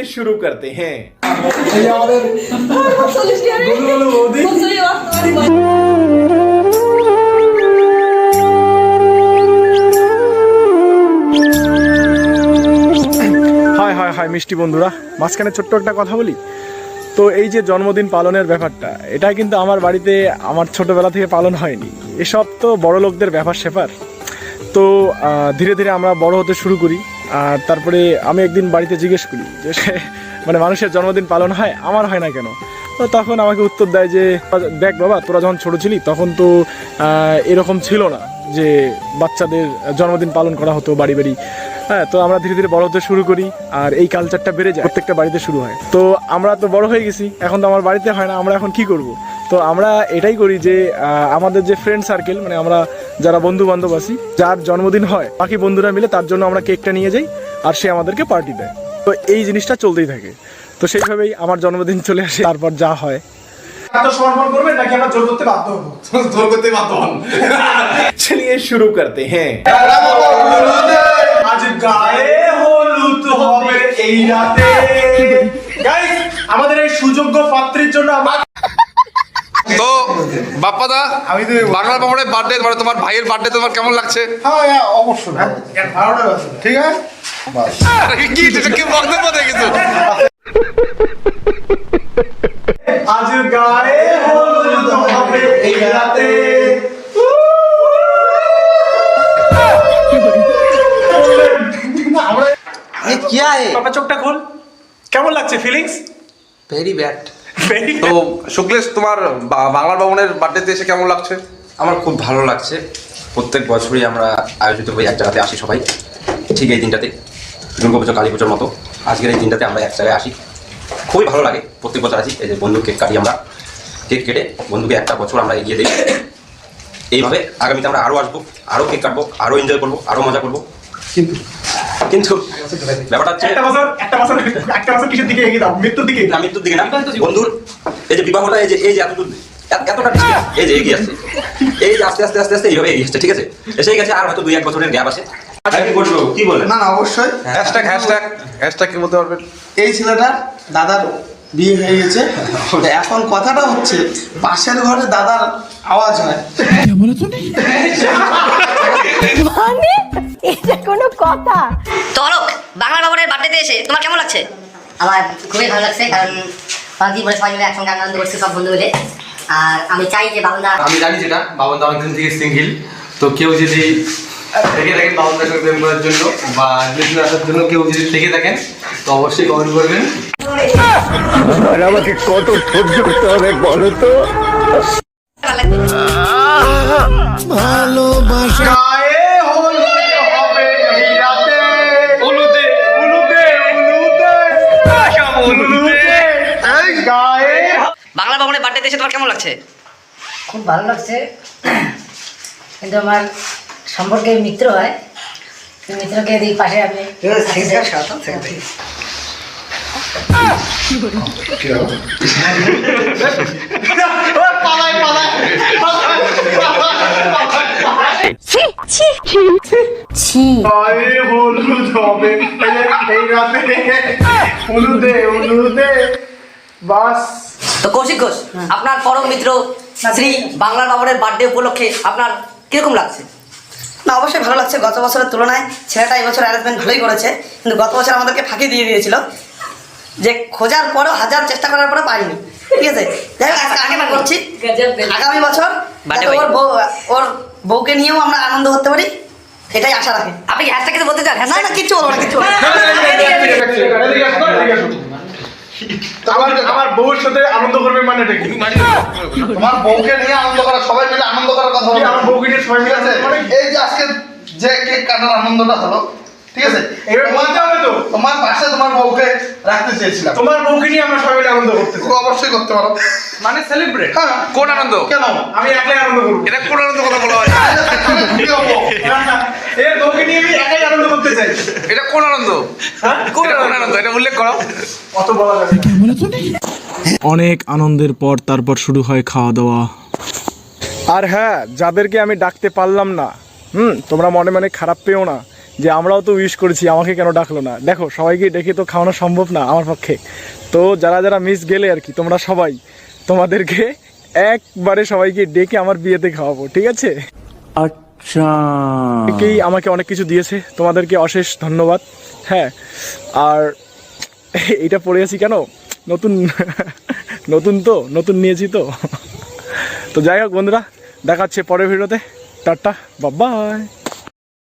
चलिए शुरू करते हैं। হাই হাই হাই মিষ্টি বন্ধুরা, মাঝখানে ছোট্ট একটা কথা বলি। তো এই যে জন্মদিন পালনের ব্যাপারটা, এটা কিন্তু আমার বাড়িতে আমার ছোটবেলা থেকে পালন হয়নি। এসব তো বড় লোকদের ব্যাপার স্যাপার। তো ধীরে ধীরে আমরা বড় হতে শুরু করি। আর তারপরে আমি একদিন বাড়িতে জিজ্ঞেস করি যে মানে মানুষের জন্মদিন পালন হয়, আমার হয় না কেন? তো তখন আমাকে উত্তর দেয় যে দেখ বাবা, তোরা যখন ছোটো ছিলি তখন তো এরকম ছিল না যে বাচ্চাদের জন্মদিন পালন করা হতো বাড়ি বাড়ি। হ্যাঁ, তো আমরা ধীরে ধীরে বড় হতে শুরু করি আর এই কালচারটা বেড়ে যায়, প্রত্যেকটা বাড়িতে শুরু হয়। তো আমরা তো বড় হয়ে গেছি, এখন তো আমার বাড়িতে হয় না, আমরা এখন কি করব? তো আমরা এটাই করি যে আমাদের যে ফ্রেন্ড সার্কেল, মানে আমরা যারা বন্ধু বান্ধব আছি, যার জন্মদিন হয় বাকি বন্ধুরা মিলে তার জন্য আমরা কেকটা নিয়ে যাই আর সে আমাদেরকে পার্টি দেয়। তো এই জিনিসটা চলতেই থাকে। তো সেইভাবেই আমার জন্মদিন চলে আসে, তারপর যা হয়। चलिए शुरू करते हैं। आज গায়ে হলুদ হবে এই রাতে। গাইস, আমাদের এই সুযোগ্য পাত্রীর জন্য তো বাপ্পাদা, বাংলা বাবুরের বার্থডে, মানে তোমার ভাইয়ের বার্থডে তোমার কেমন লাগছে? হ্যাঁ অবশ্যই ঠিক আছে। কি কি বক্তব্য দেখেছো? আজ গায়ে হলুদ হবে এই রাতে। ये क्या है? পাপা চোখটা খোল, কেমন লাগছে ফিলিংস? Very bad. তো শুক্লেশ, তোমার বাংলা ভবনের বার্থডেতে এসে কেমন লাগছে? আমার খুব ভালো লাগছে। প্রত্যেক বছরই আমরা আয়োজিত হয়ে এক জায়গাতে আসি সবাই, ঠিক এই দিনটাতে, দুর্গা পুজো কালী পুজোর মতো আজকের এই দিনটাতে আমরা এক জায়গায় আসি, খুবই ভালো লাগে। প্রত্যেক বছর আসি, এই যে বন্ধু কেক কাটি, আমরা কেক কেটে বন্ধুকে একটা বছর আমরা এগিয়ে দিই। এইভাবে আগামীতে আমরা আরও আসবো, আরও কেক কাটবো, আরও এনজয় করবো, আরও মজা করবো। কিন্তু ব্যাপারটা হচ্ছে একটা বছর কিসের দিকে এগিয়ে দাও? মৃত্যুর দিকে না, মৃত্যুর দিকে না। বন্ধুর এই যে বিবাহটা, এই যে এতটুকু এতটা এই যে এগিয়ে আসছে, এই যে আস্তে আস্তে আস্তে আস্তে এইভাবে এগিয়ে আসছে, ঠিক আছে? এসেই গেছে, আর হয়তো 2-1 বছরের গ্যাপ আছে। কি বলেন? না অবশ্যই হ্যাশট্যাগ কি বলতে পারবেন? এই ছেলেটার দাদার বিয়ে হয়ে গেছে। এখন কথাটা হচ্ছে পাশের ঘরে দাদার আওয়াজ হয়। মানে এটা কোনো কথা? তরক, বাংলা ভবনের বার্থডেতে এসে তোমার কেমন লাগছে? আমার খুবই ভালো লাগছে, কারণ অনেকদিন পরে সবাই মিলে একসঙ্গে আনন্দ করছি সব বন্ধু মিলে। আর আমি চাই যে বাবুদা, আমি জানি যেটা বাবনদা অনেকদিন থেকে সিঙ্গেল, তো কেউ যদি থেকে থাকেন বাবনদার সঙ্গে প্রেম করার জন্য বা রিলেশনে আসার জন্য, কেউ যদি থেকে থাকেন তো অবশ্যই কমেন্ট করবেন। আমাকে কত সহ্য করতে হবে বলো তো? ভালোবাসা গায়ে হলুদ হবে এই রাতে। উলুদে উলুদে উলুদে উলুদে এই গায়ে। বাংলা ভবনের বার্থডেতে এসে তোমার কেমন লাগছে? খুব ভালো লাগছে, কিন্তু আমার সম্পর্কে মিত্র হয়, মিত্রকে দিই পাশে আমি গায়ে হলুদ হবে এই রাতে। উলুদে উলুদে বাস। তো কৌশিক ঘোষ, আপনার পরম মিত্র শ্রী বাংলা ভবনের বার্থডে উপলক্ষে আপনার কিরকম লাগছে? না, অবশ্যই ভালো লাগছে। গত বছরের তুলনায় ছেলেটা এই বছর অ্যারেঞ্জমেন্ট ভালোই করেছে, কিন্তু গত বছর আমাদেরকে ফাঁকি দিয়ে দিয়েছিল, যে খোঁজার পরও হাজার চেষ্টা করার পরে পারিনি। ঠিক আছে, যাই হোক, আজকে আগে করছি, আগামী বছর ওর বউকে নিয়েও আমরা আনন্দ করতে পারি, এটাই আশা রাখি। আপনি কি হ্যাশট্যাগ কিছু বলতে চান? না না, কিচ্ছু বলবো না, কিচ্ছু বলবো না। আমার বউর সাথে আনন্দ করবে মানে কি? তোমার বউকে নিয়ে আনন্দ করা, সবাই মিলে আনন্দ করার কথা বলি। আমার বউকে নিয়ে সবাই মিলে আছে। এই যে আজকে যে কেক কাটার আনন্দটা হলো, ঠিক আছে, এবার বলতে হবে তো, তোমার পাশে তোমার বউকে রাখতে চেয়েছিলাম। তোমার বউকে নিয়ে আমরা সবাই মিলে আনন্দ করতেছি। অবশ্যই করতে পারো, মানে সেলিব্রেট। হ্যাঁ। কোন আনন্দ? কেন আমি একলাই আনন্দ করবো। এটা কোন আনন্দ কথা বলা হয়? এর বউকে নিয়ে আমি একাই আনন্দ করতে চাই। এটা কোন আনন্দ? কোন আনন্দ? এটা উল্লেখ করো। অত বলা যাবে না। অনেক আনন্দের পর তারপর শুরু হয় খাওয়া দাওয়া। আর হ্যাঁ, যাদেরকে আমি ডাকতে পারলাম না, তোমরা মনে মনে খারাপ পেও না, যে আমরাও তো উইশ করেছি, আমাকে কেন ডাকলো না। দেখো সবাইকে ডেকে তো খাওয়ানো সম্ভব না আমার পক্ষে, তো যারা যারা মিস গেলে আর কি, তোমরা সবাই, তোমাদেরকে একবারে সবাইকে ডেকে আমার বিয়েতে খাওয়াবো, ঠিক আছে? আচ্ছা, একেই আমাকে অনেক কিছু দিয়েছে, তোমাদেরকে অশেষ ধন্যবাদ। হ্যাঁ, আর এইটা পড়ে আছি কেন, নতুন নতুন তো, নতুন নিয়েছি তো। তো যাই হোক বন্ধুরা, দেখাচ্ছে পরের ভিডিওতে। Tata, bye bye.